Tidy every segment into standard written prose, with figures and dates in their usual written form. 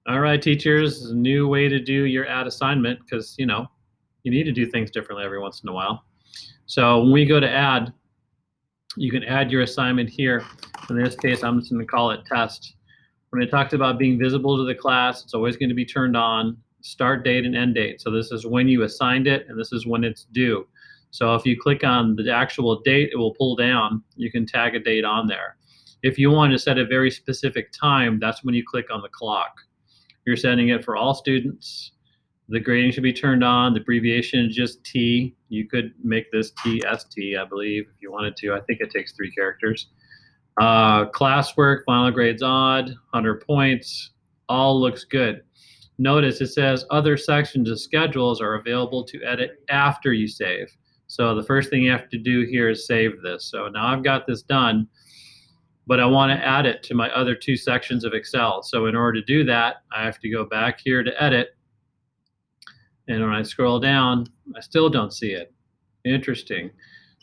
All right, teachers, new way to do your add assignment because, you need to do things differently every once in a while. So when we go to add, you can add your assignment here. In this case, I'm just going to call it test. When it talks about being visible to the class, it's always going to be turned on, start date and end date. So this is when you assigned it, and this is when it's due. So if you click on the actual date, it will pull down. You can tag a date on there. If you want to set a very specific time, that's when you click on the clock. You're setting it for all students. The grading should be turned on. The abbreviation is just T. You could make this TST, I believe, if you wanted to. I think it takes 3 characters. Classwork, final grades odd, 100 points. All looks good. Notice it says other sections of schedules are available to edit after you save. So the first thing you have to do here is save this. So now I've got this done, but I want to add it to my other 2 sections of Excel. So in order to do that, I have to go back here to edit. And when I scroll down, I still don't see it. Interesting.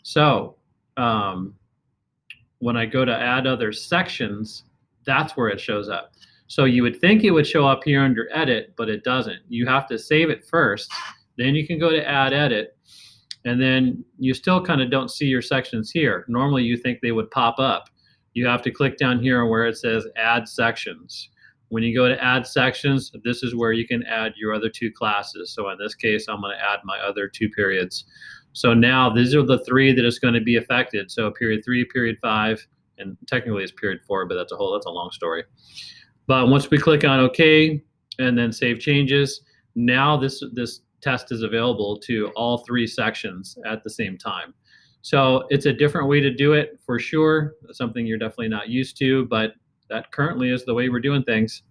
So when I go to add other sections, that's where it shows up. So you would think it would show up here under edit, but it doesn't. You have to save it first, then you can go to add edit, and then you still kind of don't see your sections here. Normally you think they would pop up. You have to click down here where it says add sections. When you go to add sections, this is where you can add your other 2 classes. So in this case, I'm going to add my other 2 periods. So now these are the 3 that is going to be affected. So period 3, period 5, and technically it's period 4, but that's a long story. But once we click on OK and then save changes, now this test is available to all 3 sections at the same time. So it's a different way to do it for sure, something you're definitely not used to, but that currently is the way we're doing things.